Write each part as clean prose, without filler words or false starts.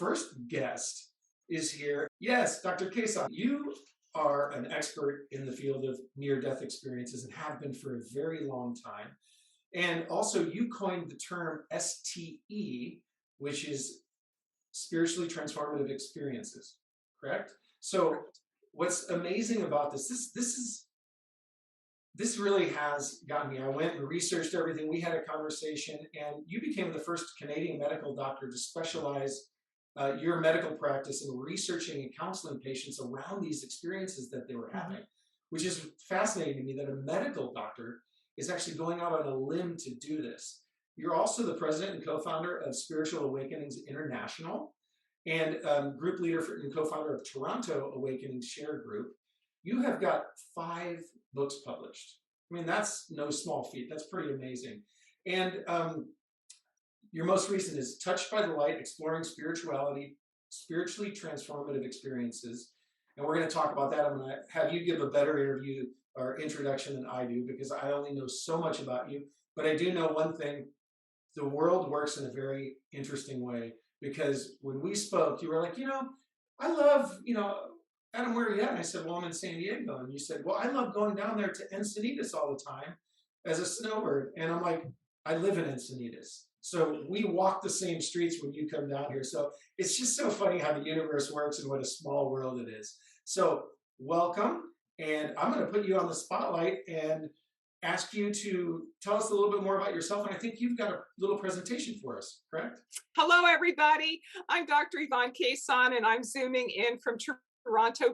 first guest is here. Yes, Dr. Kason, you are an expert in the field of near-death experiences and have been for a very long time. And also you coined the term STE, which is spiritually transformative experiences, correct? So what's amazing about this really has gotten me. I went and researched everything. We had a conversation, and you became the first Canadian medical doctor to specialize your medical practice in researching and counseling patients around these experiences that they were having, which is fascinating to me that a medical doctor is actually going out on a limb to do this. You're also the president and co-founder of Spiritual Awakenings International and group leader and co-founder of Toronto Awakening Share Group. You have got 5 books published. I mean, that's no small feat. That's pretty amazing. And your most recent is Touched by the Light, Exploring Spirituality, Spiritually Transformative Experiences. And we're going to talk about that. I'm going to have you give a better interview or introduction than I do, because I only know so much about you. But I do know one thing. The world works in a very interesting way, because when we spoke, you were like, I love, Adam, where are you at? And I said, well, I'm in San Diego. And you said, well, I love going down there to Encinitas all the time as a snowbird. And I'm like, I live in Encinitas. So we walk the same streets when you come down here. So it's just so funny how the universe works and what a small world it is. So welcome. And I'm going to put you on the spotlight and ask you to tell us a little bit more about yourself. And I think you've got a little presentation for us, correct? Hello, everybody. I'm Dr. Yvonne Kason, and I'm zooming in from Toronto,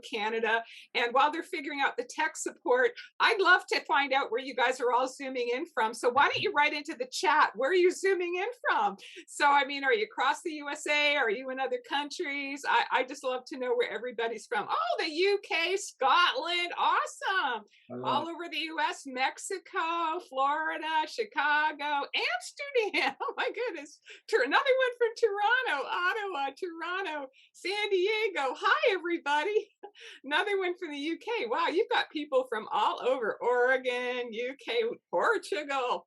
Canada. And while they're figuring out the tech support, I'd love to find out where you guys are all zooming in from. So why don't you write into the chat, where are you zooming in from? So, I mean, are you across the USA? Are you in other countries? I just love to know where everybody's from. Oh, the UK, Scotland, awesome. All over the US, Mexico, Florida, Chicago, Amsterdam. Oh my goodness. Another one from Toronto, Ottawa, Toronto, San Diego. Hi, everybody. Another one from the UK. Wow, you've got people from all over. Oregon, UK, Portugal.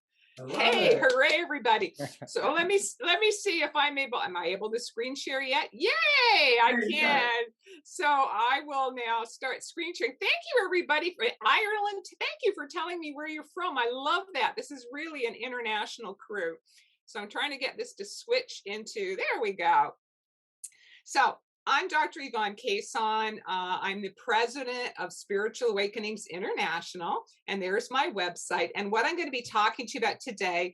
Hey, hooray, everybody. So let me see if am I able to screen share yet? Yay, I can. So I will now start screen sharing. Thank you, everybody, for Ireland. Thank you for telling me where you're from. I love that. This is really an international crew. So I'm trying to get this to switch into, there we go. So I'm Dr. Yvonne Kason. I'm the president of Spiritual Awakenings International, and there's my website. And what I'm going to be talking to you about today,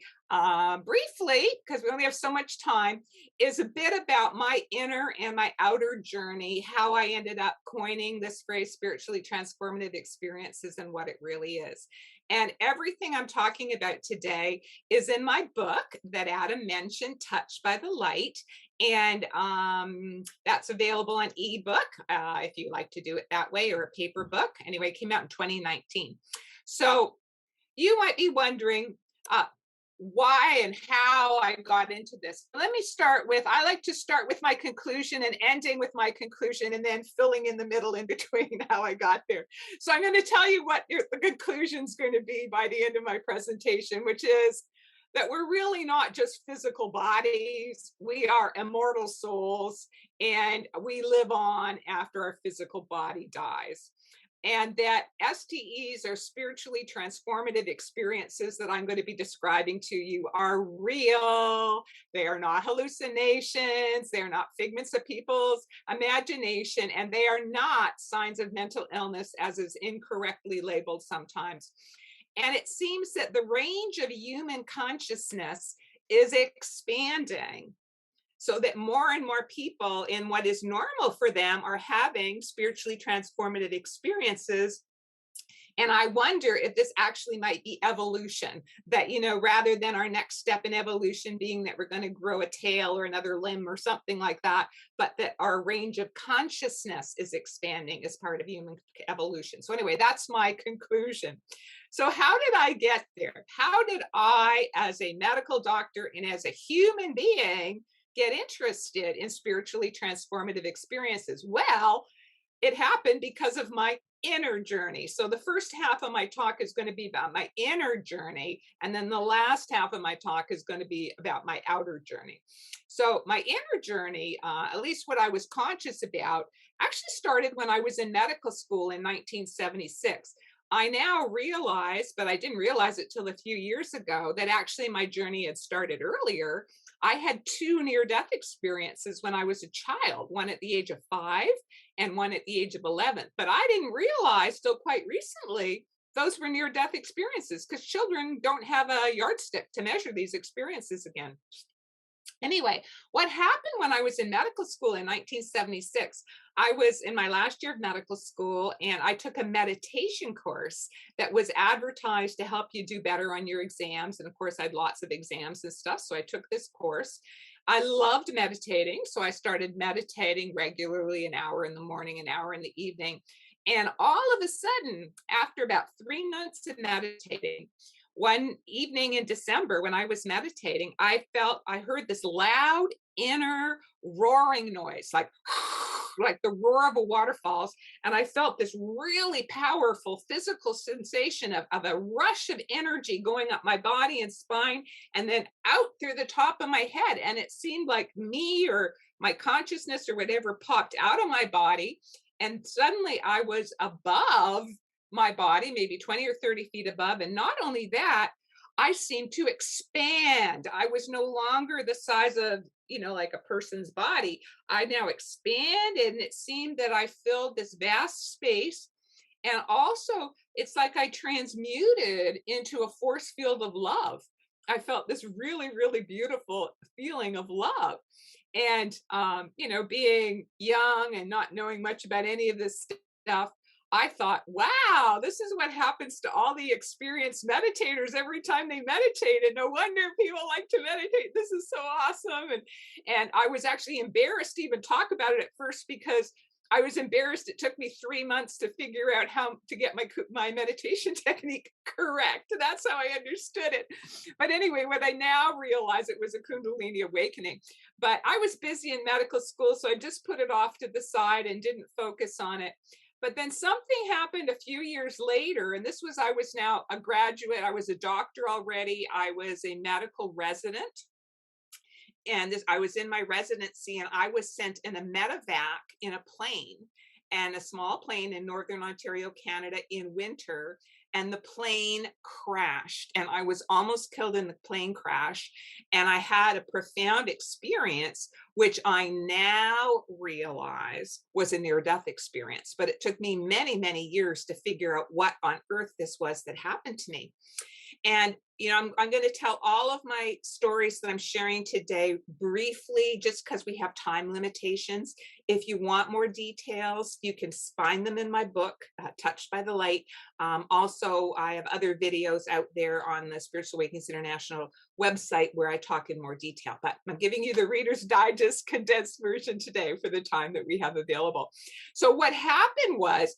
briefly, because we only have so much time, is a bit about my inner and my outer journey, how I ended up coining this phrase, spiritually transformative experiences, and what it really is. And everything I'm talking about today is in my book that Adam mentioned, Touched by the Light. And that's available on ebook if you like to do it that way, or a paper book. Anyway, it came out in 2019. So you might be wondering why and how I got into this. Let me start with, I like to start with my conclusion and ending with my conclusion, and then filling in the middle in between how I got there. So I'm going to tell you what the conclusion is going to be by the end of my presentation, which is that we're really not just physical bodies. We are immortal souls, and we live on after our physical body dies. And that STEs, are spiritually transformative experiences that I'm going to be describing to you, are real. They are not hallucinations. They're not figments of people's imagination, and they are not signs of mental illness, as is incorrectly labeled sometimes. And it seems that the range of human consciousness is expanding, so that more and more people in what is normal for them are having spiritually transformative experiences. And I wonder if this actually might be evolution, that, rather than our next step in evolution being that we're going to grow a tail or another limb or something like that, but that our range of consciousness is expanding as part of human evolution. So anyway, that's my conclusion. So how did I get there? How did I, as a medical doctor and as a human being, get interested in spiritually transformative experiences? Well, it happened because of my inner journey. So the first half of my talk is going to be about my inner journey, and then the last half of my talk is going to be about my outer journey. So my inner journey, at least what I was conscious about, actually started when I was in medical school in 1976. I now realize, but I didn't realize it till a few years ago, that actually my journey had started earlier. I had two near-death experiences when I was a child, one at the age of 5 and one at the age of 11. But I didn't realize till quite recently those were near-death experiences, because children don't have a yardstick to measure these experiences again. Anyway, what happened when I was in medical school in 1976, I was in my last year of medical school, and I took a meditation course that was advertised to help you do better on your exams. And of course, I had lots of exams and stuff. So I took this course. I loved meditating. So I started meditating regularly, an hour in the morning, an hour in the evening. And all of a sudden, after about 3 months of meditating, one evening in December, when I was meditating, I heard this loud inner roaring noise, like like the roar of a waterfalls. And I felt this really powerful physical sensation of a rush of energy going up my body and spine, and then out through the top of my head. And it seemed like me or my consciousness or whatever popped out of my body. And suddenly I was above my body, maybe 20 or 30 feet above. And not only that, I seemed to expand. I was no longer the size of, like a person's body. I now expanded, and it seemed that I filled this vast space. And also, it's like I transmuted into a force field of love. I felt this really, really beautiful feeling of love. And, being young and not knowing much about any of this stuff, I thought, wow, this is what happens to all the experienced meditators every time they meditate. And no wonder people like to meditate. This is so awesome. And I was actually embarrassed to even talk about it at first, because I was embarrassed. It took me 3 months to figure out how to get my meditation technique correct. That's how I understood it. But anyway, what I now realize, it was a Kundalini awakening. But I was busy in medical school, so I just put it off to the side and didn't focus on it. But then something happened a few years later, and I was now a graduate. I was a doctor already. I was a medical resident. And I was in my residency, and I was sent in a medevac in a plane, and a small plane in Northern Ontario, Canada, in winter. And the plane crashed, and I was almost killed in the plane crash. And I had a profound experience, which I now realize was a near-death experience. But it took me many, many years to figure out what on earth this was that happened to me. And, I'm going to tell all of my stories that I'm sharing today briefly, just because we have time limitations. If you want more details, you can find them in my book, Touched by the Light. Also, I have other videos out there on the Spiritual Awakenings International website where I talk in more detail. But I'm giving you the Reader's Digest condensed version today for the time that we have available. So what happened was,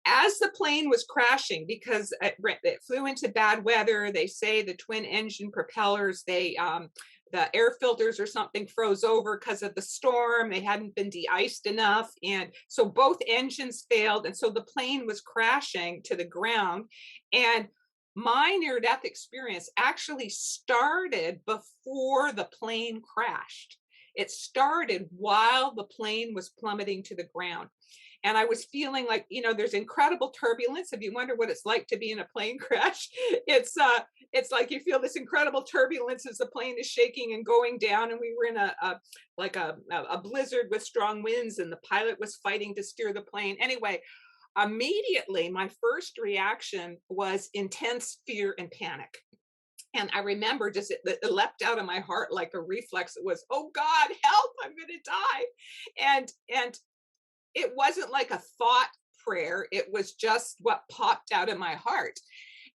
as the plane was crashing, because it flew into bad weather, they say the twin engine propellers, the air filters or something froze over because of the storm. They hadn't been de-iced enough. And so both engines failed. And so the plane was crashing to the ground. And my near-death experience actually started before the plane crashed. It started while the plane was plummeting to the ground. And I was feeling like, there's incredible turbulence. If you wonder what it's like to be in a plane crash, it's like you feel this incredible turbulence as the plane is shaking and going down. And we were in a blizzard with strong winds, and the pilot was fighting to steer the plane. Anyway, immediately my first reaction was intense fear and panic. And I remember just it leapt out of my heart like a reflex. It was, oh God, help, I'm going to die. And it wasn't like a thought prayer. It was just what popped out of my heart.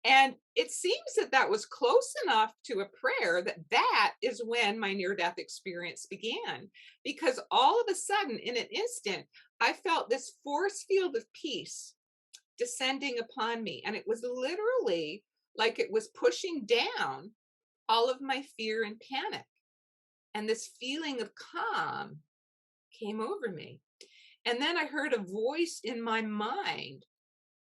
And it seems that was close enough to a prayer that is when my near-death experience began. Because all of a sudden, in an instant, I felt this force field of peace descending upon me. And it was literally like it was pushing down all of my fear and panic. And this feeling of calm came over me. And then I heard a voice in my mind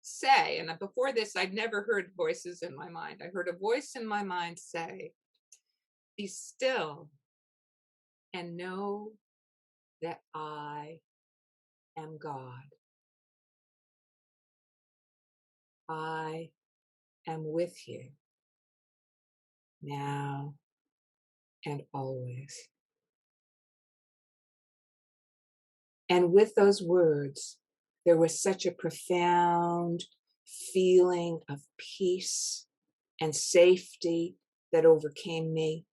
say, and before this, I'd never heard voices in my mind. I heard a voice in my mind say, "Be still and know that I am God. I am with you now and always." And with those words, there was such a profound feeling of peace and safety that overcame me.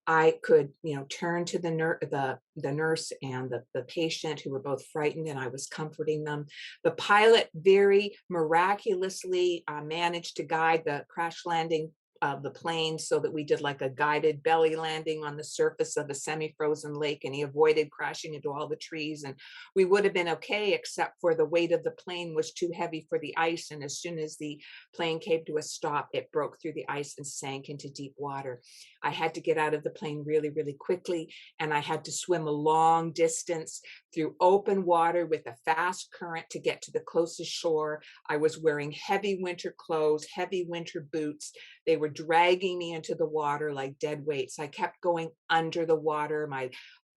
I could, turn to the nurse and the patient who were both frightened, and I was comforting them. The pilot very miraculously managed to guide the crash landing of the plane so that we did like a guided belly landing on the surface of a semi-frozen lake, and he avoided crashing into all the trees, and we would have been okay except for the weight of the plane was too heavy for the ice, and as soon as the plane came to a stop, it broke through the ice and sank into deep water. I had to get out of the plane really, really quickly, and I had to swim a long distance through open water with a fast current to get to the closest shore. I was wearing heavy winter clothes, heavy winter boots. They were dragging me into the water like dead weights. I kept going under the water, my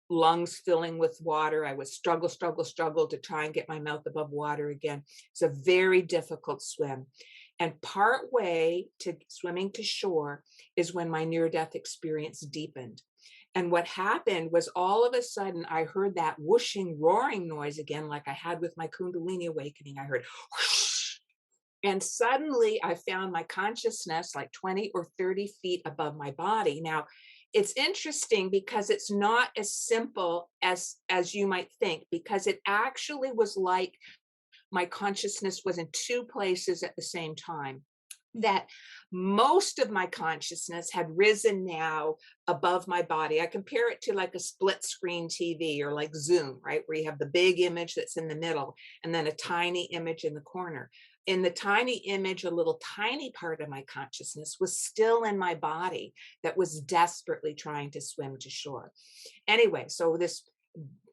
lungs filling with water. I would struggle to try and get my mouth above water again. It's a very difficult swim. And part way to swimming to shore is when my near-death experience deepened. And what happened was all of a sudden I heard that whooshing, roaring noise again, like I had with my Kundalini Awakening. I heard whoosh, and suddenly I found my consciousness like 20 or 30 feet above my body. Now, it's interesting because it's not as simple as you might think, because it actually was like my consciousness was in two places at the same time. That most of my consciousness had risen now above my body. I compare it to like a split screen TV or like Zoom, right? Where you have the big image that's in the middle and then a tiny image in the corner. In the tiny image, a little tiny part of my consciousness was still in my body that was desperately trying to swim to shore. Anyway, so this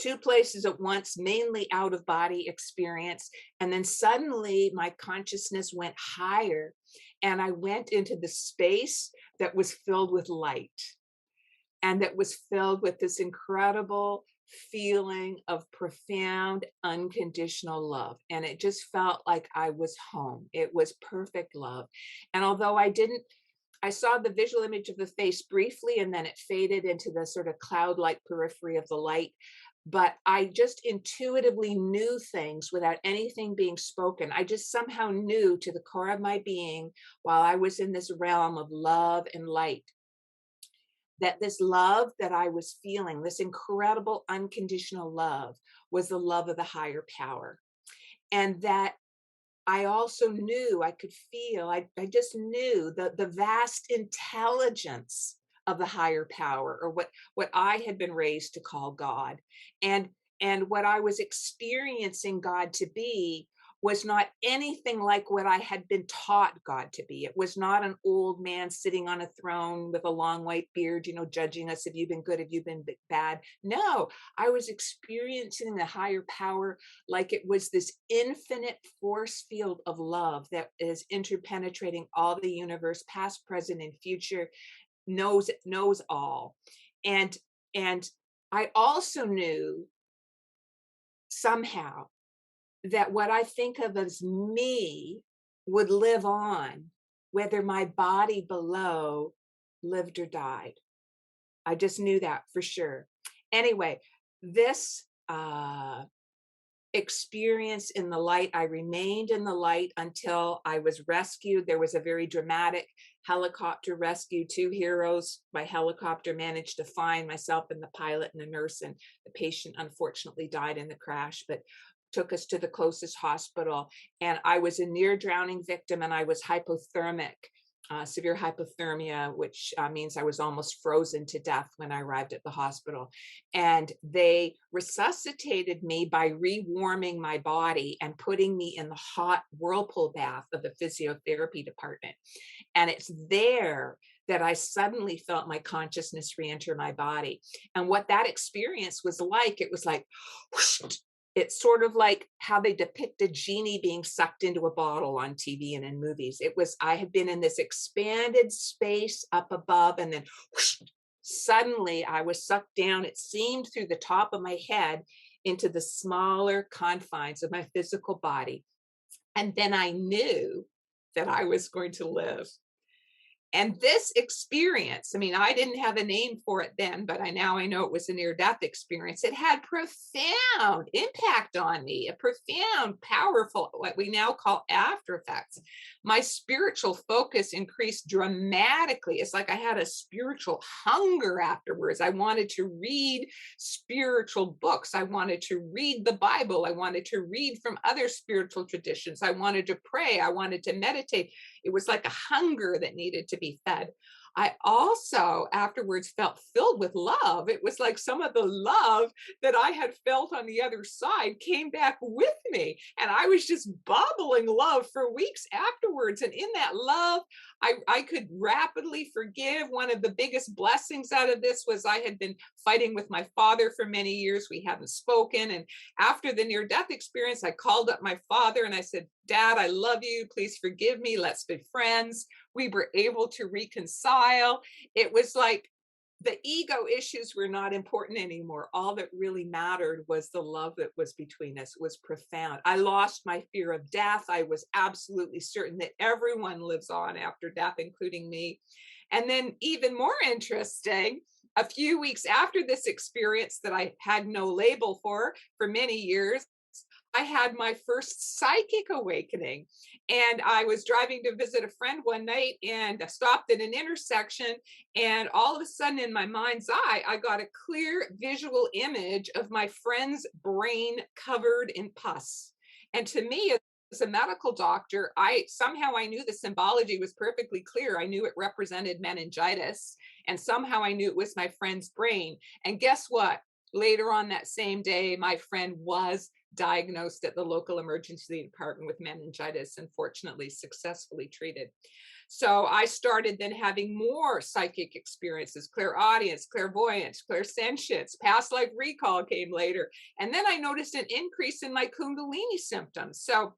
two places at once, mainly out of body experience. And then suddenly my consciousness went higher and I went into the space that was filled with light and that was filled with this incredible feeling of profound unconditional love. And it just felt like I was home. It was perfect love. And although I saw the visual image of the face briefly, and then it faded into the sort of cloud-like periphery of the light. But I just intuitively knew things without anything being spoken. I just somehow knew to the core of my being, while I was in this realm of love and light, that this love that I was feeling, this incredible unconditional love, was the love of the higher power. And that I also knew, I could feel, I just knew the vast intelligence of the higher power, or what I had been raised to call God. And what I was experiencing God to be was not anything like what I had been taught God to be. It was not an old man sitting on a throne with a long white beard, judging us. Have you been good? Have you been bad? No, I was experiencing the higher power like it was this infinite force field of love that is interpenetrating all the universe, past, present, and future, knows all. And I also knew somehow that what I think of as me would live on, whether my body below lived or died. I just knew that for sure. Anyway, this experience in the light, I remained in the light until I was rescued. There was a very dramatic helicopter rescue. Two heroes by helicopter managed to find myself and the pilot and the nurse, and the patient unfortunately died in the crash, but took us to the closest hospital. And I was a near drowning victim, and I was hypothermic, severe hypothermia, which means I was almost frozen to death when I arrived at the hospital. And they resuscitated me by rewarming my body and putting me in the hot whirlpool bath of the physiotherapy department. And it's there that I suddenly felt my consciousness re-enter my body. And what that experience was like, it was like, whoosh, It's sort of like how they depict a genie being sucked into a bottle on TV and in movies. It was, I had been in this expanded space up above, and then whoosh, suddenly I was sucked down. It seemed through the top of my head into the smaller confines of my physical body. And then I knew that I was going to live. And this experience, I mean, I didn't have a name for it then, but I know it was a near death experience. It had profound impact on me, a profound, powerful, what we now call after effects. My spiritual focus increased dramatically. It's like I had a spiritual hunger afterwards. I wanted to read spiritual books. I wanted to read the Bible. I wanted to read from other spiritual traditions. I wanted to pray. I wanted to meditate. It was like a hunger that needed to be fed. I also afterwards felt filled with love. It was like some of the love that I had felt on the other side came back with me. And I was just bubbling love for weeks afterwards. And in that love, I could rapidly forgive. One of the biggest blessings out of this was I had been fighting with my father for many years. We hadn't spoken. And after the near death experience, I called up my father and I said, Dad, I love you. Please forgive me. Let's be friends. We were able to reconcile. It was like the ego issues were not important anymore. All that really mattered was the love that was between us. It was profound. I lost my fear of death. I was absolutely certain that everyone lives on after death, including me. And then even more interesting, a few weeks after this experience that I had no label for many years, I had my first psychic awakening. And I was driving to visit a friend one night and I stopped at an intersection. And all of a sudden, in my mind's eye, I got a clear visual image of my friend's brain covered in pus. And to me, as a medical doctor, I knew the symbology was perfectly clear. I knew it represented meningitis. And somehow I knew it was my friend's brain. And guess what? Later on that same day, my friend was diagnosed at the local emergency department with meningitis and fortunately successfully treated. So I started then having more psychic experiences, clairaudience, clairvoyance, clairsentience, past life recall came later. And then I noticed an increase in my Kundalini symptoms. So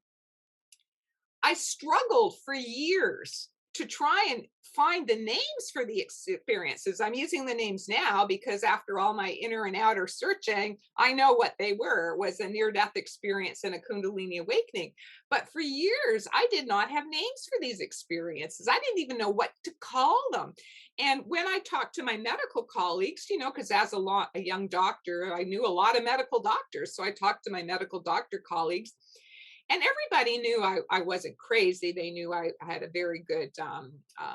I struggled for years to try and find the names for the experiences. I'm using the names now because after all my inner and outer searching, I know what they were. It was a near-death experience and a Kundalini awakening. But for years, I did not have names for these experiences. I didn't even know what to call them. And when I talked to my medical colleagues, because as a young doctor, I knew a lot of medical doctors. So I talked to my medical doctor colleagues. And everybody knew I wasn't crazy. They knew I had a very good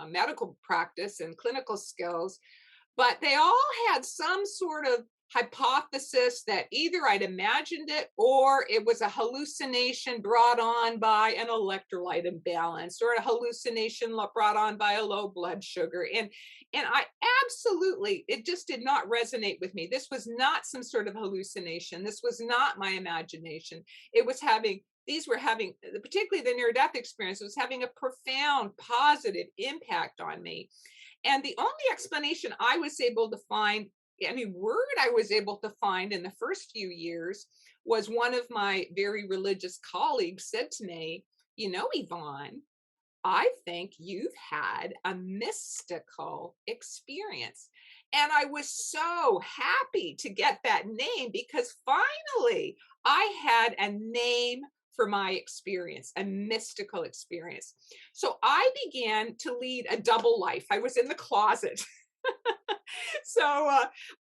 medical practice and clinical skills, but they all had some sort of hypothesis that either I'd imagined it or it was a hallucination brought on by an electrolyte imbalance or a hallucination brought on by a low blood sugar. And I absolutely, it just did not resonate with me. This was not some sort of hallucination. This was not my imagination. It was particularly the near death experience, was having a profound positive impact on me. And the only explanation I was able to find, any word I was able to find in the first few years, was one of my very religious colleagues said to me, Yvonne, I think you've had a mystical experience. And I was so happy to get that name because finally I had a name for my experience, a mystical experience. So I began to lead a double life. I was in the closet. So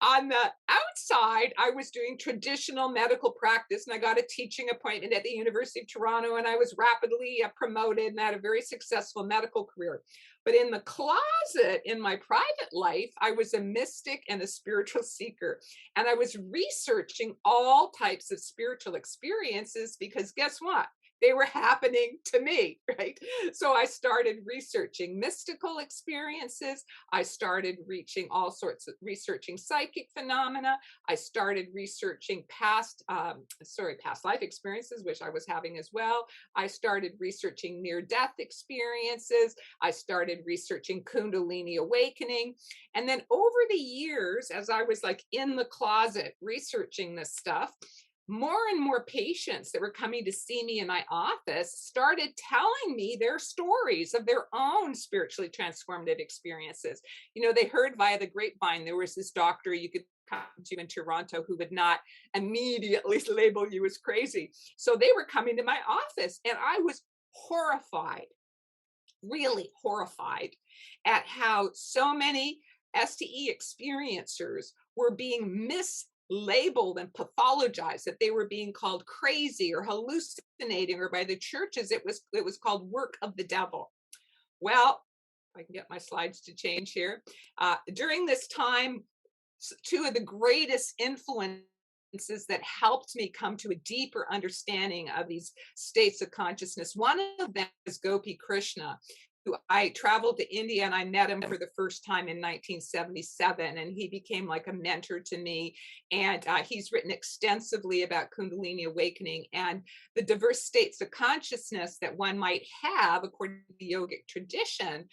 on the outside, I was doing traditional medical practice and I got a teaching appointment at the University of Toronto and I was rapidly promoted and had a very successful medical career. But in the closet, in my private life, I was a mystic and a spiritual seeker. And I was researching all types of spiritual experiences because guess what? They were happening to me, right? So I started researching mystical experiences. I started researching psychic phenomena. I started researching past life experiences, which I was having as well. I started researching near-death experiences. I started researching Kundalini Awakening. And then over the years, as I was like in the closet researching this stuff, more and more patients that were coming to see me in my office started telling me their stories of their own spiritually transformative experiences. They heard via the grapevine there was this doctor you could come to in Toronto who would not immediately label you as crazy. So they were coming to my office, and I was horrified, really horrified at how so many STE experiencers were being mislabeled and pathologized, that they were being called crazy or hallucinating, or by the churches it was called work of the devil. Well, if I can get my slides to change here. During this time, two of the greatest influences that helped me come to a deeper understanding of these states of consciousness. One of them is Gopi Krishna, who I traveled to India and I met him for the first time in 1977. And he became like a mentor to me. And he's written extensively about Kundalini Awakening and the diverse states of consciousness that one might have according to the yogic tradition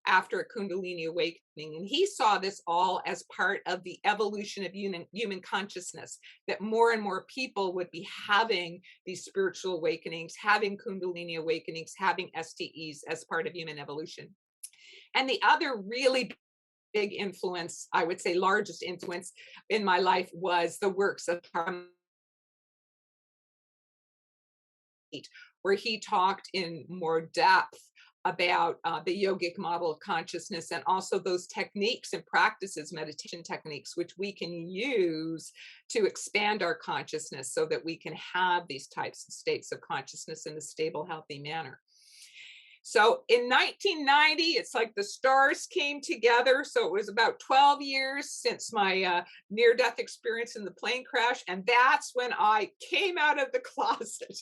after a Kundalini Awakening. And he saw this all as part of the evolution of human consciousness, that more and more people would be having these spiritual awakenings, having Kundalini Awakenings, having STEs as part of human evolution. And the other really big influence, I would say largest influence in my life, was the works of where he talked in more depth about the yogic model of consciousness, and also those techniques and practices, meditation techniques, which we can use to expand our consciousness so that we can have these types of states of consciousness in a stable, healthy manner. So in 1990, it's like the stars came together. So it was about 12 years since my near-death experience in the plane crash. And that's when I came out of the closet,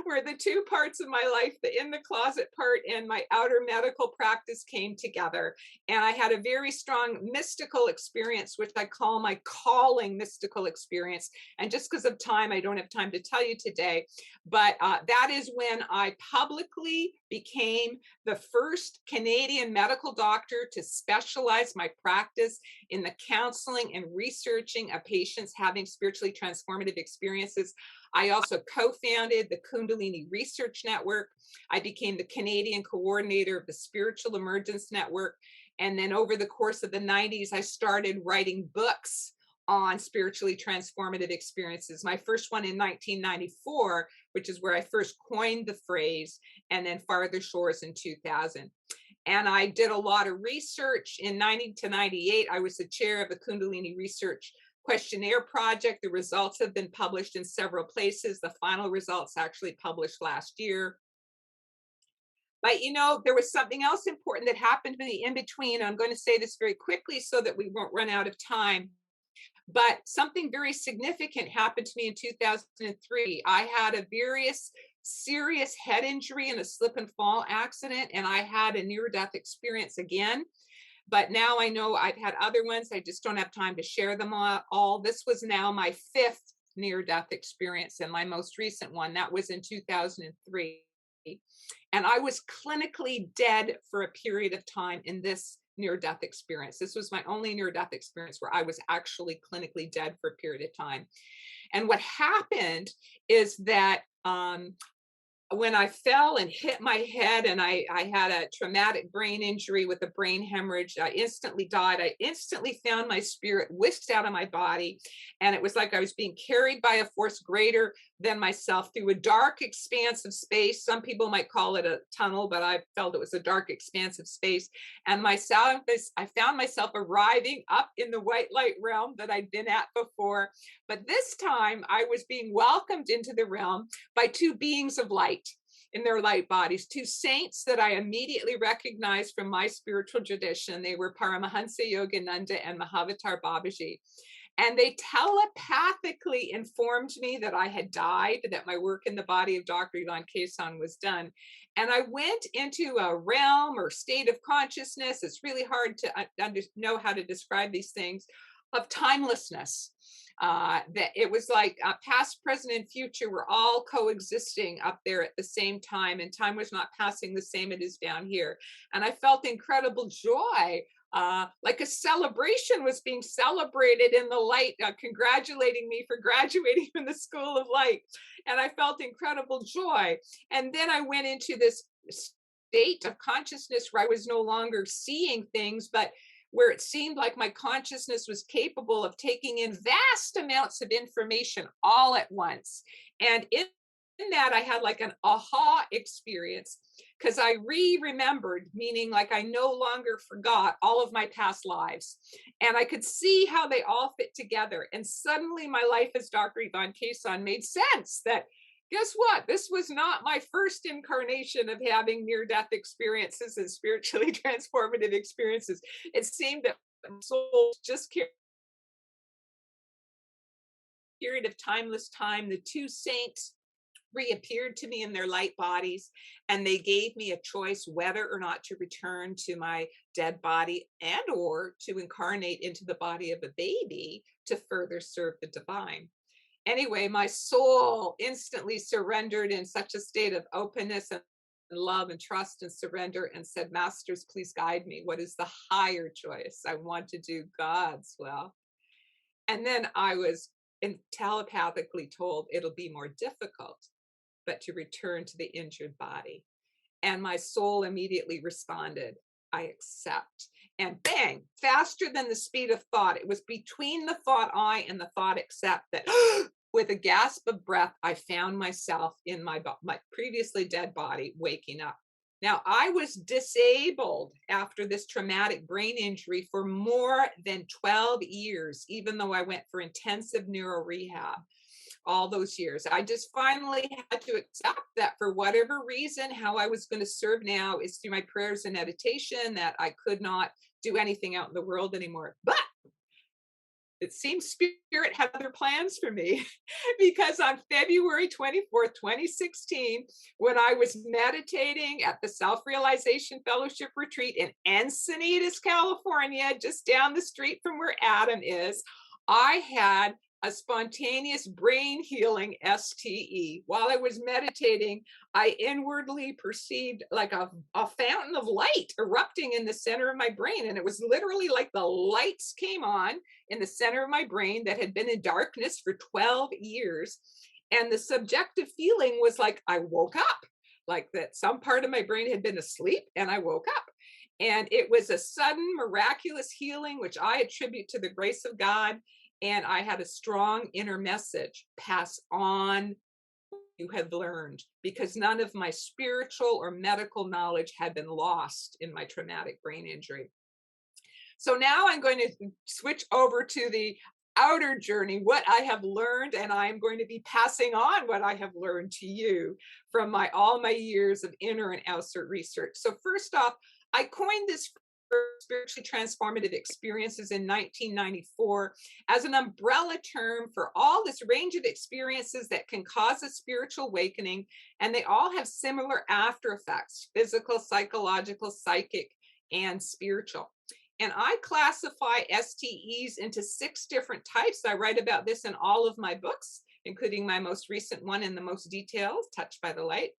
where the two parts of my life, the in the closet part and my outer medical practice, came together. And I had a very strong mystical experience, which I call my calling mystical experience. And just because of time, I don't have time to tell you today. But that is when I publicly became the first Canadian medical doctor to specialize my practice in the counseling and researching of patients having spiritually transformative experiences. I also co-founded the Kundalini Research Network. I became the Canadian coordinator of the Spiritual Emergence Network. And then over the course of the 90s, I started writing books on spiritually transformative experiences. My first one in 1994, which is where I first coined the phrase, and then Farther Shores in 2000. And I did a lot of research in 90 to 98. I was the chair of the Kundalini Research Questionnaire Project. The results have been published in several places. The final results actually published last year. But there was something else important that happened to me in between. I'm going to say this very quickly so that we won't run out of time. But something very significant happened to me in 2003. I had a very serious head injury in a slip and fall accident, and I had a near-death experience again. But now I know I've had other ones. I just don't have time to share them all. This was now my fifth near-death experience, and my most recent one, that was in 2003. And I was clinically dead for a period of time in this near-death experience. This was my only near-death experience where I was actually clinically dead for a period of time. And what happened is that when I fell and hit my head, and I had a traumatic brain injury with a brain hemorrhage, I instantly died. I instantly found my spirit whisked out of my body. And it was like I was being carried by a force greater than myself through a dark expanse of space. Some people might call it a tunnel, but I felt it was a dark expanse of space. And I found myself arriving up in the white light realm that I'd been at before. But this time I was being welcomed into the realm by two beings of light in their light bodies, two saints that I immediately recognized from my spiritual tradition. They were Paramahansa Yogananda and Mahavatar Babaji. And they telepathically informed me that I had died, that my work in the body of Dr. Yvonne Kason was done. And I went into a realm or state of consciousness. It's really hard to know how to describe these things, of timelessness. That it was like past, present, and future were all coexisting up there at the same time, and time was not passing the same it is down here. And I felt incredible joy, like a celebration was being celebrated in the light, congratulating me for graduating from the School of Light. And I felt incredible joy. And then I went into this state of consciousness where I was no longer seeing things, but where it seemed like my consciousness was capable of taking in vast amounts of information all at once. And in that, I had like an aha experience because I remembered, meaning like I no longer forgot all of my past lives. And I could see how they all fit together. And suddenly my life as Dr. Yvonne Kason made sense that guess what? This was not my first incarnation of having near-death experiences and spiritually transformative experiences. It seemed that my soul just period of timeless time, the two saints reappeared to me in their light bodies, and they gave me a choice whether or not to return to my dead body and or to incarnate into the body of a baby to further serve the divine. Anyway, my soul instantly surrendered in such a state of openness and love and trust and surrender and said, Masters, please guide me. What is the higher choice? I want to do God's will. And then I was telepathically told it'll be more difficult, but to return to the injured body. And my soul immediately responded, I accept. And bang, faster than the speed of thought. It was between the thought I and the thought accept that with a gasp of breath, I found myself in my previously dead body waking up. Now, I was disabled after this traumatic brain injury for more than 12 years, even though I went for intensive neuro rehab all those years. I just finally had to accept that for whatever reason, how I was going to serve now is through my prayers and meditation, that I could not do anything out in the world anymore. But it seems Spirit had other plans for me because on February 24th, 2016, when I was meditating at the Self-Realization Fellowship Retreat in Encinitas, California, just down the street from where Adam is, I had a spontaneous brain healing STE. While I was meditating, I inwardly perceived like a fountain of light erupting in the center of my brain. And it was literally like the lights came on in the center of my brain that had been in darkness for 12 years. And the subjective feeling was like I woke up, like that some part of my brain had been asleep and I woke up. And it was a sudden miraculous healing, which I attribute to the grace of God. And I had a strong inner message, pass on what you have learned, because none of my spiritual or medical knowledge had been lost in my traumatic brain injury. So now I'm going to switch over to the outer journey, what I have learned, and I'm going to be passing on what I have learned to you from all my years of inner and outer research. So first off, I coined this spiritually transformative experiences in 1994 as an umbrella term for all this range of experiences that can cause a spiritual awakening, and they all have similar after effects: physical, psychological, psychic, and spiritual. And I classify STEs into 6 different types. I write about this in all of my books, including my most recent one in the most details, Touched by the Light.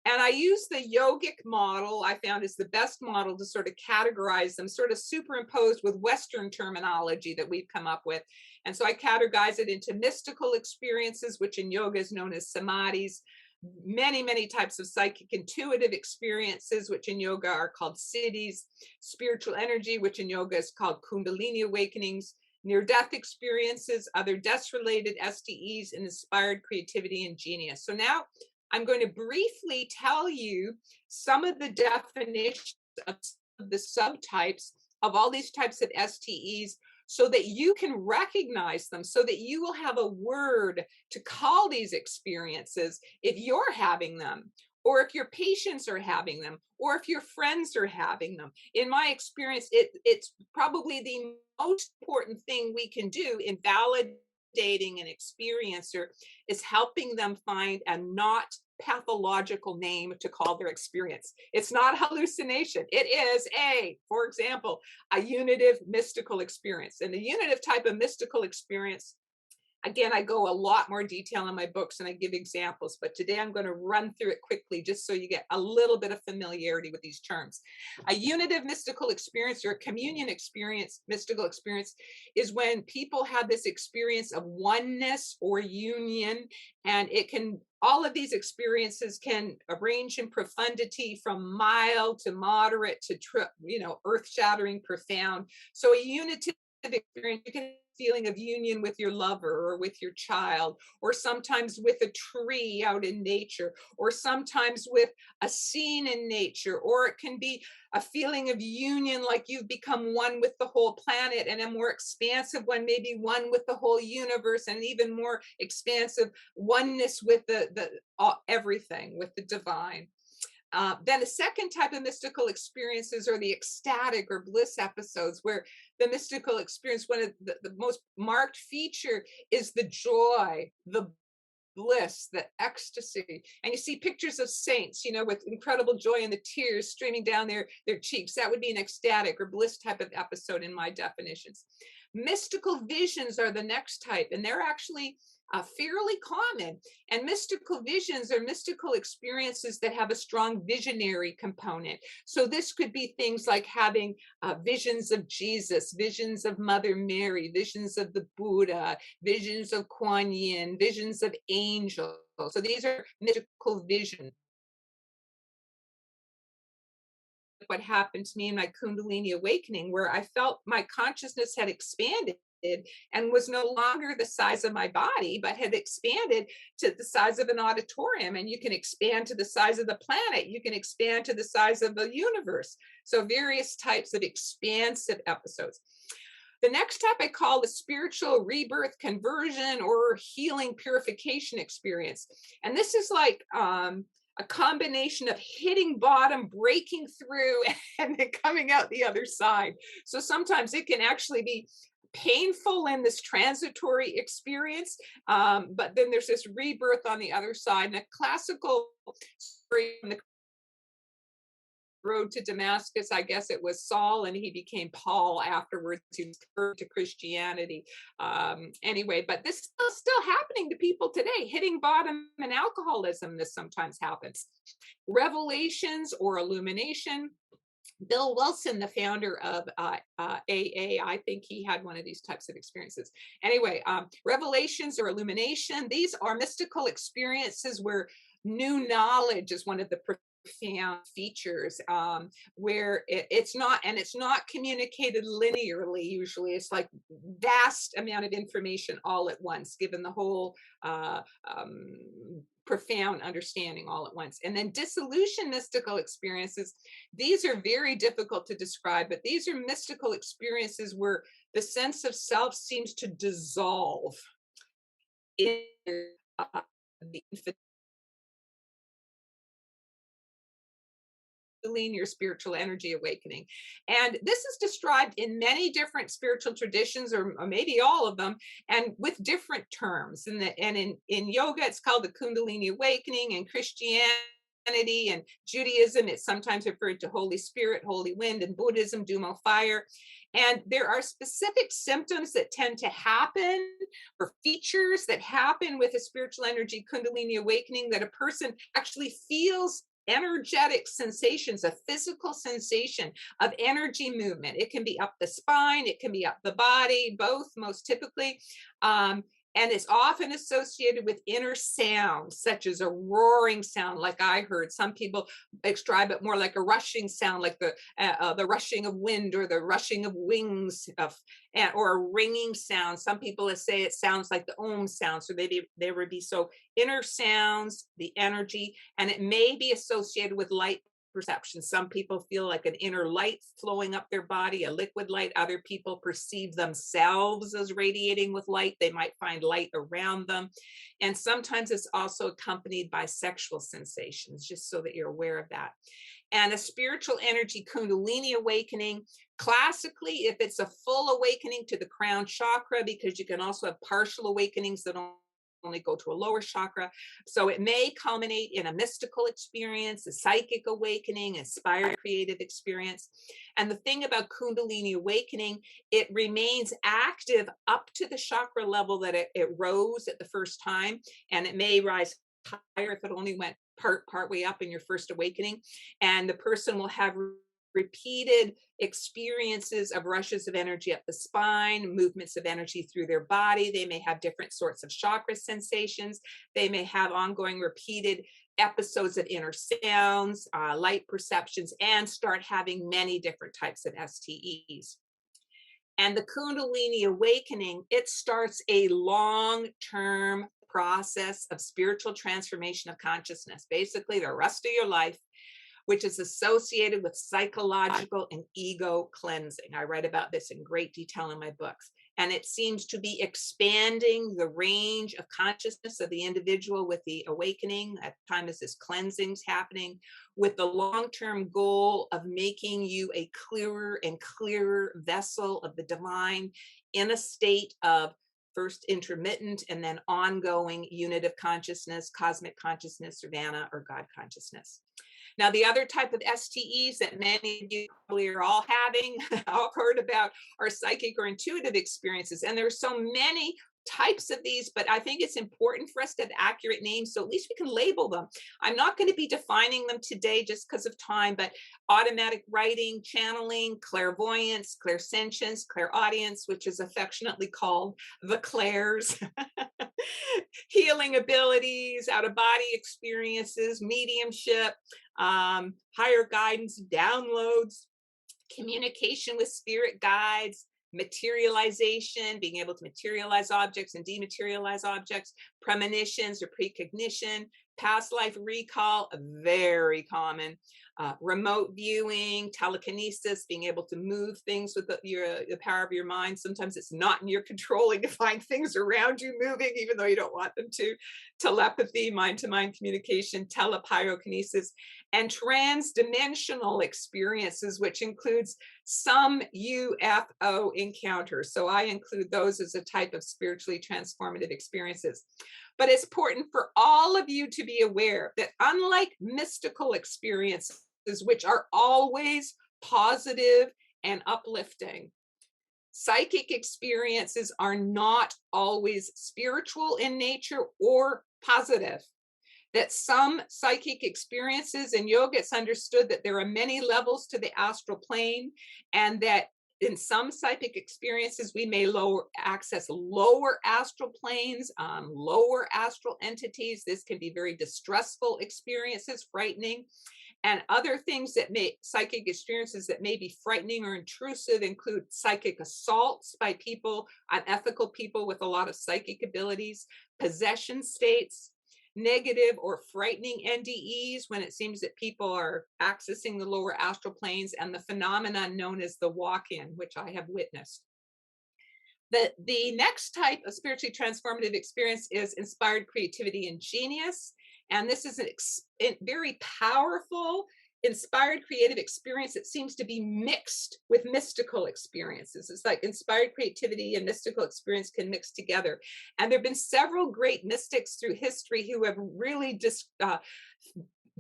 And I use the yogic model I found is the best model to sort of categorize them, sort of superimposed with Western terminology that we've come up with. And so I categorize it into mystical experiences, which in yoga is known as samadhis, many, many types of psychic intuitive experiences, which in yoga are called siddhis, spiritual energy, which in yoga is called Kundalini Awakenings, near-death experiences, other death-related STEs, and inspired creativity and genius. So now I'm going to briefly tell you some of the definitions of the subtypes of all these types of STEs so that you can recognize them, so that you will have a word to call these experiences if you're having them, or if your patients are having them, or if your friends are having them. In my experience, it's probably the most important thing we can do in validating an experiencer is helping them find a not pathological name to call their experience. It's not hallucination. It is for example, a unitive mystical experience. And the unitive type of mystical experience, again, I go a lot more detail in my books and I give examples, but today I'm going to run through it quickly just so you get a little bit of familiarity with these terms. A unitive mystical experience or a communion experience, mystical experience, is when people have this experience of oneness or union, and all of these experiences can range in profundity from mild to moderate to earth-shattering, profound. So a unitive experience, you can feeling of union with your lover or with your child, or sometimes with a tree out in nature, or sometimes with a scene in nature, or it can be a feeling of union, like you've become one with the whole planet, and a more expansive one, maybe one with the whole universe, and even more expansive oneness with the everything, with the divine. Then the second type of mystical experiences are the ecstatic or bliss episodes, where the mystical experience, one of the most marked feature is the joy, the bliss, the ecstasy. And you see pictures of saints, with incredible joy and the tears streaming down their cheeks. That would be an ecstatic or bliss type of episode in my definitions. Mystical visions are the next type, and they're actually fairly common. And mystical visions are mystical experiences that have a strong visionary component. So this could be things like having visions of Jesus, visions of Mother Mary, visions of the Buddha, visions of Kuan Yin, visions of angels. So these are mystical visions. What happened to me in my Kundalini Awakening, where I felt my consciousness had expanded and was no longer the size of my body, but had expanded to the size of an auditorium. And you can expand to the size of the planet. You can expand to the size of the universe. So various types of expansive episodes. The next type I call the spiritual rebirth, conversion, or healing purification experience. And this is like a combination of hitting bottom, breaking through, and then coming out the other side. So sometimes it can actually be painful in this transitory experience, but then there's this rebirth on the other side. And a classical story from the road to Damascus, I guess it was Saul, and he became Paul afterwards. He was converted to Christianity. Anyway, but this is still happening to people today. Hitting bottom in alcoholism, this sometimes happens. Revelations or illumination. Bill Wilson, the founder of AA, I think he had one of these types of experiences. Anyway, revelations or illumination, these are mystical experiences where new knowledge is one of the profound features, where it's not communicated linearly. Usually it's like vast amount of information all at once, given the whole profound understanding all at once. And then dissolution mystical experiences, these are very difficult to describe, but these are mystical experiences where the sense of self seems to dissolve in the your spiritual energy awakening. And this is described in many different spiritual traditions, or maybe all of them, and with different terms. And in yoga, it's called the Kundalini Awakening. In Christianity and Judaism, it's sometimes referred to Holy Spirit, Holy Wind, and Buddhism, Dumo fire. And there are specific symptoms that tend to happen, or features that happen with a spiritual energy Kundalini awakening, that a person actually feels energetic sensations, a physical sensation of energy movement. It can be up the spine, it can be up the body, both most typically. And it's often associated with inner sounds, such as a roaring sound, like I heard. Some people describe it more like a rushing sound, like the rushing of wind or the rushing of wings, or a ringing sound. Some people say it sounds like the Om sound. So maybe there would be inner sounds, the energy, and it may be associated with light perception. Some people feel like an inner light flowing up their body, a liquid light. Other people perceive themselves as radiating with light. They might find light around them. And sometimes it's also accompanied by sexual sensations, just so that you're aware of that. And a spiritual energy Kundalini awakening, classically, if it's a full awakening to the crown chakra, because you can also have partial awakenings that only go to a lower chakra. So it may culminate in a mystical experience, a psychic awakening, inspired creative experience. And the thing about Kundalini Awakening, it remains active up to the chakra level that it rose at the first time, and it may rise higher if it only went part way up in your first awakening. And the person will have repeated experiences of rushes of energy up the spine, movements of energy through their body. They may have different sorts of chakra sensations. They may have ongoing repeated episodes of inner sounds, light perceptions, and start having many different types of STEs. And the Kundalini Awakening, it starts a long-term process of spiritual transformation of consciousness, basically the rest of your life, which is associated with psychological and ego cleansing. I write about this in great detail in my books. And it seems to be expanding the range of consciousness of the individual with the awakening at the time as this cleansing's happening, with the long-term goal of making you a clearer and clearer vessel of the divine in a state of first intermittent and then ongoing unit of consciousness, cosmic consciousness, nirvana, or God consciousness. Now, the other type of STEs that many of you probably are all having, all heard about, are psychic or intuitive experiences. And there's so many types of these, but I think it's important for us to have accurate names, so at least we can label them. I'm not going to be defining them today just because of time, but automatic writing, channeling, clairvoyance, clairsentience, clairaudience, which is affectionately called the clairs, healing abilities, out-of-body experiences, mediumship, higher guidance, downloads, communication with spirit guides, materialization, being able to materialize objects and dematerialize objects, premonitions or precognition, past life recall, very common, remote viewing, telekinesis, being able to move things with the power of your mind. Sometimes it's not in your controlling to find things around you moving, even though you don't want them to. Telepathy, mind-to-mind communication, telepyrokinesis, and transdimensional experiences, which includes some UFO encounters. So I include those as a type of spiritually transformative experiences. But it's important for all of you to be aware that unlike mystical experiences, which are always positive and uplifting, psychic experiences are not always spiritual in nature or positive. That some psychic experiences in yoga, it's understood that there are many levels to the astral plane, and that in some psychic experiences, we may access lower astral planes, lower astral entities. This can be very distressful experiences, frightening. And other things that psychic experiences that may be frightening or intrusive include psychic assaults by people, unethical people with a lot of psychic abilities, possession states, negative or frightening NDEs when it seems that people are accessing the lower astral planes, and the phenomenon known as the walk-in, which I have witnessed. The next type of spiritually transformative experience is inspired creativity and genius. And this is a very powerful, inspired creative experience that seems to be mixed with mystical experiences. It's like inspired creativity and mystical experience can mix together. And there have been several great mystics through history who have really just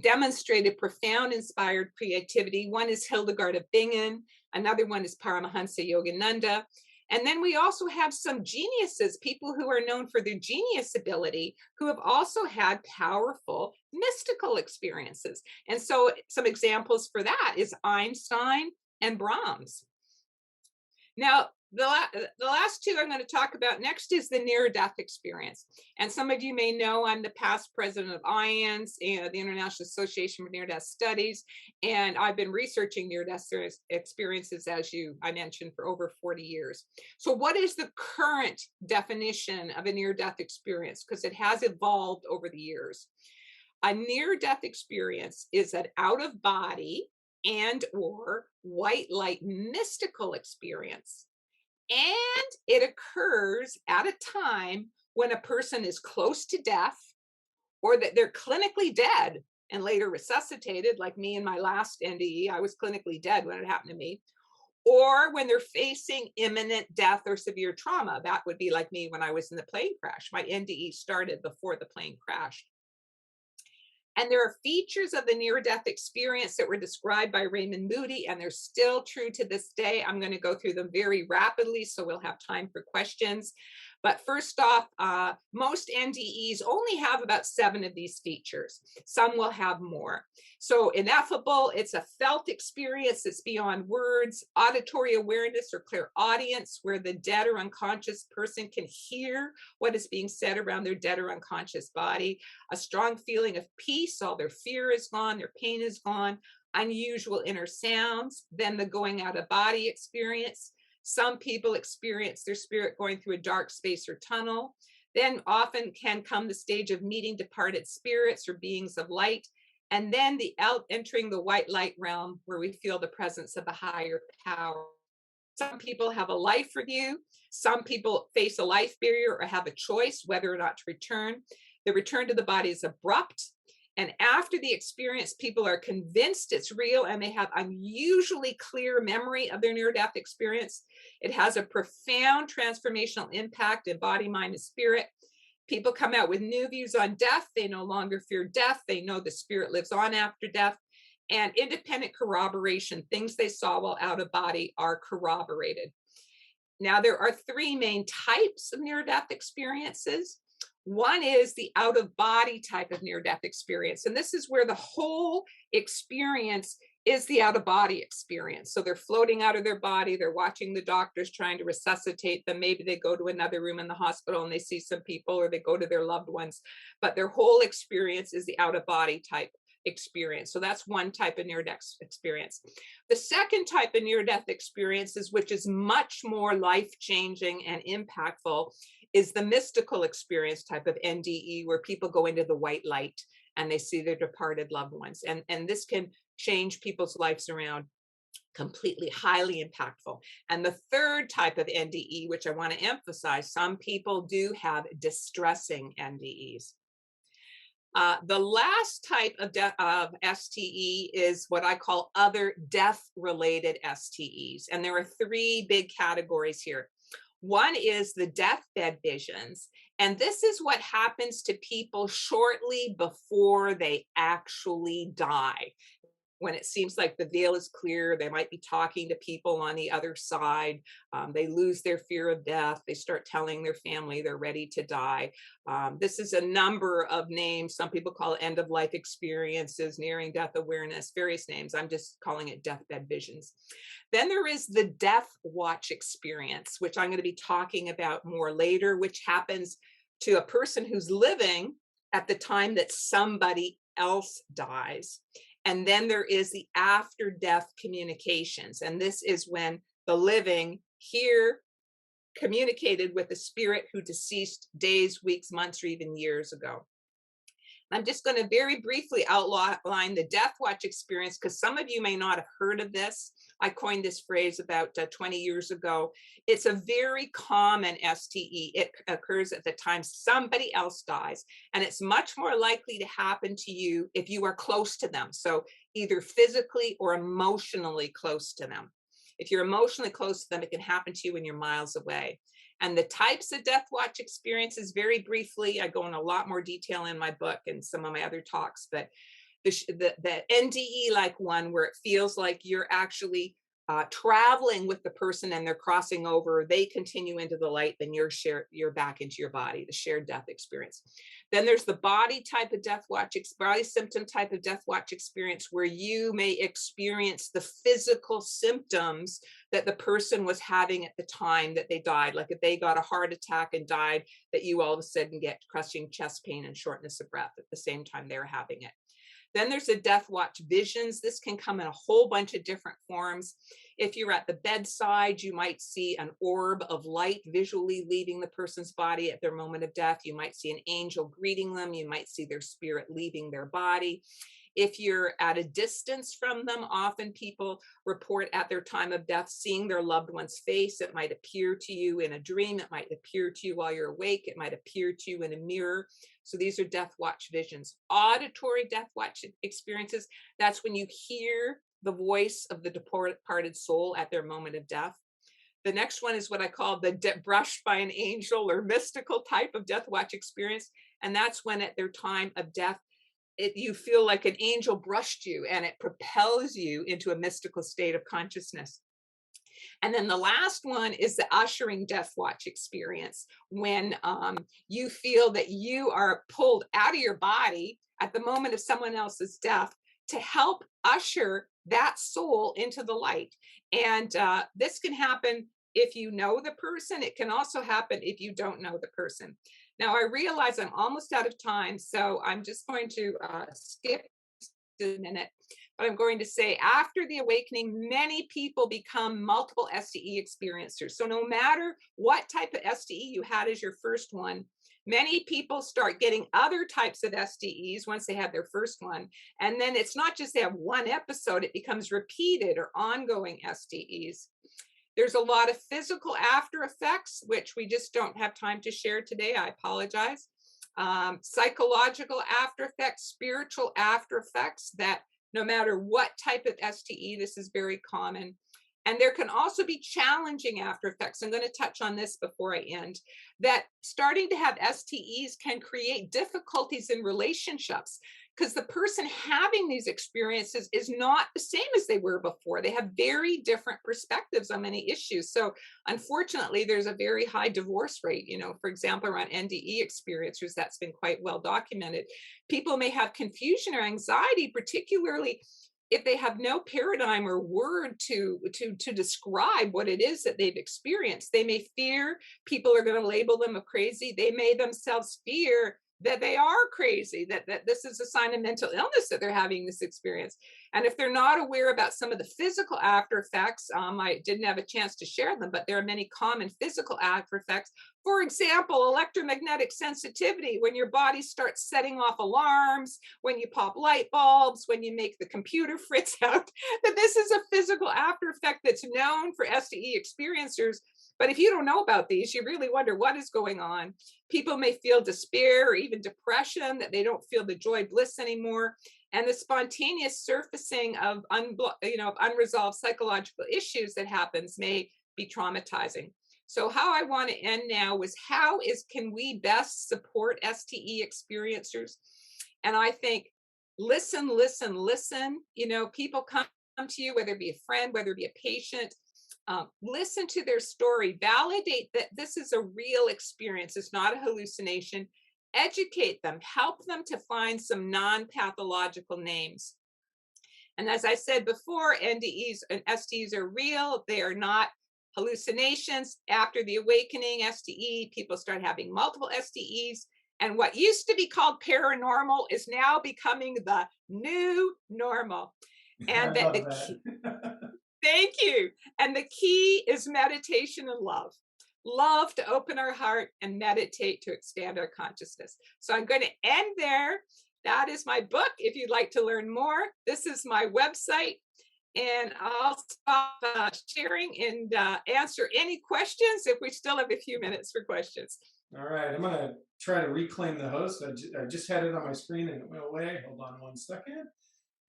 demonstrated profound inspired creativity. One is Hildegard of Bingen. Another one is Paramahansa Yogananda. And then we also have some geniuses, people who are known for their genius ability, who have also had powerful mystical experiences. And so some examples for that is Einstein and Brahms. Now, the last two I'm going to talk about next is the near-death experience. And some of you may know I'm the past president of IANS, and the International Association for Near-Death Studies, and I've been researching near-death experiences, as I mentioned, for over 40 years. So what is the current definition of a near-death experience? Because it has evolved over the years. A near-death experience is an out-of-body and or white light mystical experience. And it occurs at a time when a person is close to death, or that they're clinically dead and later resuscitated, like me in my last NDE. I was clinically dead when it happened to me. or when they're facing imminent death or severe trauma. That would be like me when I was in the plane crash. My NDE started before the plane crashed. And there are features of the near-death experience that were described by Raymond Moody, and they're still true to this day. I'm going to go through them very rapidly, so we'll have time for questions. But first off, most NDEs only have about 7 of these features. Some will have more. So ineffable, it's a felt experience that's beyond words. Auditory awareness or clairaudience, where the dead or unconscious person can hear what is being said around their dead or unconscious body. A strong feeling of peace, all their fear is gone, their pain is gone. Unusual inner sounds. Then the going out of body experience. Some people experience their spirit going through a dark space or tunnel. Then often can come the stage of meeting departed spirits or beings of light. And then the entering the white light realm, where we feel the presence of a higher power. Some people have a life review. Some people face a life barrier or have a choice whether or not to return. The return to the body is abrupt. And after the experience, people are convinced it's real and they have unusually clear memory of their near-death experience. It has a profound transformational impact in body, mind, and spirit. People come out with new views on death. They no longer fear death. They know the spirit lives on after death. And independent corroboration, things they saw while out of body, are corroborated. Now, there are 3 main types of near-death experiences. One is the out-of-body type of near-death experience. And this is where the whole experience is the out-of-body experience. So they're floating out of their body. They're watching the doctors trying to resuscitate them. Maybe they go to another room in the hospital and they see some people, or they go to their loved ones. But their whole experience is the out-of-body type experience. So that's one type of near-death experience. The second type of near-death experiences, which is much more life-changing and impactful, is the mystical experience type of NDE, where people go into the white light and they see their departed loved ones. And this can change people's lives around completely, highly impactful. And the third type of NDE, which I want to emphasize, some people do have distressing NDEs. The last type of STE is what I call other death-related STEs. And there are 3 big categories here. One is the deathbed visions. And this is what happens to people shortly before they actually die. When it seems like the veil is clear, they might be talking to people on the other side. They lose their fear of death. They start telling their family they're ready to die. This is a number of names. Some people call it end-of-life experiences, nearing death awareness, various names. I'm just calling it deathbed visions. Then there is the death watch experience, which I'm going to be talking about more later, which happens to a person who's living at the time that somebody else dies. And then there is the after-death communications. And this is when the living hear communicated with a spirit who deceased days, weeks, months, or even years ago. I'm just going to very briefly outline the death watch experience, because some of you may not have heard of this. I coined this phrase about 20 years ago. It's a very common STE. It occurs at the time somebody else dies, and it's much more likely to happen to you if you are close to them. So either physically or emotionally close to them. If you're emotionally close to them, it can happen to you when you're miles away. And the types of death watch experiences, very briefly, I go in a lot more detail in my book and some of my other talks, but the NDE-like one, where it feels like you're actually traveling with the person and they're crossing over, they continue into the light, then you're back into your body, the shared death experience. Then there's the body type of death watch, body symptom type of death watch experience, where you may experience the physical symptoms that the person was having at the time that they died. Like if they got a heart attack and died, that you all of a sudden get crushing chest pain and shortness of breath at the same time they're having it. Then there's the death watch visions. This can come in a whole bunch of different forms. If you're at the bedside, you might see an orb of light visually leaving the person's body at their moment of death. You might see an angel greeting them. You might see their spirit leaving their body. If you're at a distance from them, often people report at their time of death seeing their loved one's face. It might appear to you in a dream. It might appear to you while you're awake. It might appear to you in a mirror. So these are death watch visions. Auditory death watch experiences, that's when you hear the voice of the departed soul at their moment of death. The next one is what I call the brushed by an angel or mystical type of death watch experience. And that's when at their time of death, you feel like an angel brushed you and it propels you into a mystical state of consciousness. And then the last one is the ushering death watch experience, when you feel that you are pulled out of your body at the moment of someone else's death to help usher that soul into the light. And this can happen if you know the person. It can also happen if you don't know the person. Now, I realize I'm almost out of time, so I'm just going to skip a minute. But I'm going to say, after the awakening, many people become multiple STE experiencers. So no matter what type of STE you had as your first one, many people start getting other types of STEs once they have their first one. And then it's not just they have one episode, it becomes repeated or ongoing STEs. There's a lot of physical after effects, which we just don't have time to share today. I apologize. Psychological after effects, spiritual after effects, that no matter what type of STE, this is very common. And there can also be challenging after effects. I'm going to touch on this before I end, that starting to have STEs can create difficulties in relationships, because the person having these experiences is not the same as they were before. They have very different perspectives on many issues. So unfortunately, there's a very high divorce rate, for example, around NDE experiencers. That's been quite well documented. People may have confusion or anxiety, particularly if they have no paradigm or word to describe what it is that they've experienced. They may fear people are going to label them a crazy. They may themselves fear that they are crazy, that this is a sign of mental illness that they're having this experience. And if they're not aware about some of the physical after effects, I didn't have a chance to share them, but there are many common physical after effects. For example, electromagnetic sensitivity, when your body starts setting off alarms, when you pop light bulbs, when you make the computer fritz out, that this is a physical after effect that's known for STE experiencers. But if you don't know about these, you really wonder what is going on. People may feel despair or even depression, that they don't feel the joy, bliss anymore. And the spontaneous surfacing of unresolved psychological issues that happens may be traumatizing. So how I want to end now was, can we best support STE experiencers? And I think listen. People come to you, whether it be a friend, whether it be a patient. Listen to their story, validate that this is a real experience, it's not a hallucination, educate them, help them to find some non-pathological names. And as I said before, NDEs and STEs are real, they are not hallucinations. After the awakening STE, people start having multiple STEs, and what used to be called paranormal is now becoming the new normal. And that the key, thank you. And the key is meditation and love. Love to open our heart and meditate to expand our consciousness. So I'm going to end there. That is my book. If you'd like to learn more, this is my website. And I'll stop sharing and answer any questions if we still have a few minutes for questions. All right. I'm going to try to reclaim the host. I just had it on my screen and it went away. Hold on one second.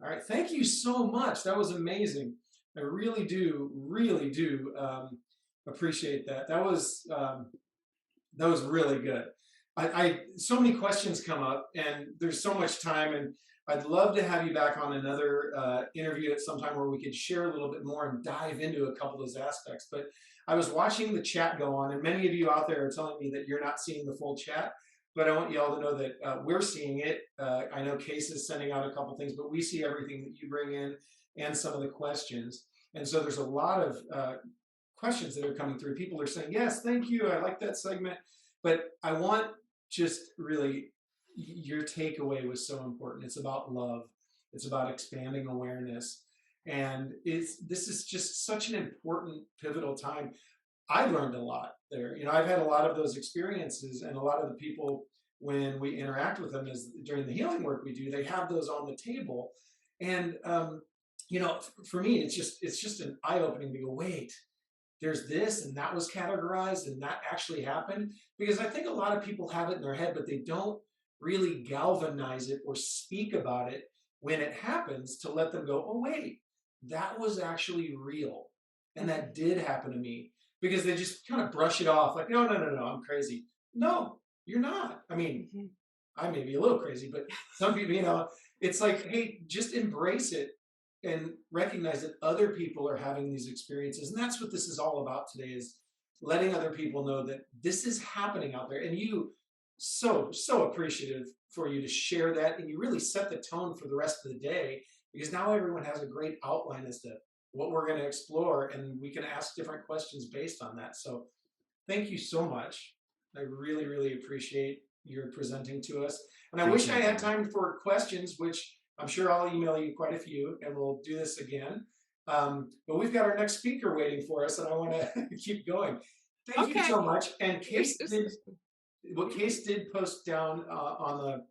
All right. Thank you so much. That was amazing. I really do appreciate that. That was really good. So many questions come up, and there's so much time, and I'd love to have you back on another interview at some time where we could share a little bit more and dive into a couple of those aspects. But I was watching the chat go on, and many of you out there are telling me that you're not seeing the full chat. But I want you all to know that we're seeing it. I know Case is sending out a couple things, but we see everything that you bring in and some of the questions. And so there's a lot of questions that are coming through. People are saying, yes, thank you. I like that segment. But I want just really, your takeaway was so important. It's about love. It's about expanding awareness. And this is just such an important, pivotal time. I learned a lot there. I've had a lot of those experiences, and a lot of the people, when we interact with them is during the healing work we do, they have those on the table. And for me, it's just an eye-opening to go, wait, there's this, and that was categorized, and that actually happened. Because I think a lot of people have it in their head, but they don't really galvanize it or speak about it when it happens, to let them go, oh, wait, that was actually real. And that did happen to me, because they just kind of brush it off like, no, no, no, no, I'm crazy. No, you're not. I mean, I may be a little crazy, but some people, it's like, hey, just embrace it and recognize that other people are having these experiences. And that's what this is all about today, is letting other people know that this is happening out there. And you, so appreciative for you to share that. And you really set the tone for the rest of the day, because now everyone has a great outline as to what we're going to explore, and we can ask different questions based on that. So thank you so much. I really, really appreciate your presenting to us. And I wish I had time for questions, which I'm sure I'll email you quite a few, and we'll do this again. But we've got our next speaker waiting for us, and I want to keep going. Thank you so much. And Case did post down on the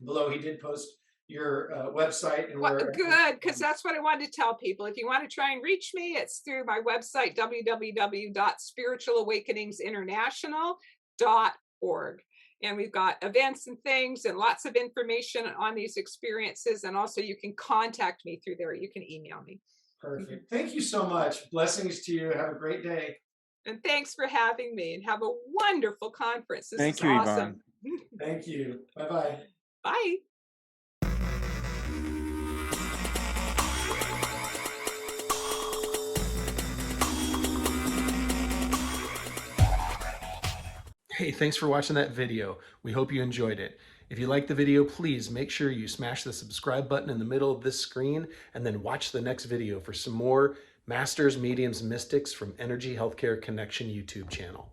below. He did post your website and where. Good, because that's what I wanted to tell people. If you want to try and reach me, it's through my website, www.spiritualawakeningsinternational.org. And we've got events and things and lots of information on these experiences. And also you can contact me through there. You can email me. Perfect. Thank you so much. Blessings to you. Have a great day. And thanks for having me, and have a wonderful conference. Thank you, awesome. Yvonne. Thank you. Bye-bye. Bye. Hey, thanks for watching that video. We hope you enjoyed it. If you liked the video, please make sure you smash the subscribe button in the middle of this screen, and then watch the next video for some more Masters, Mediums, Mystics from Energy Healthcare Connection YouTube channel.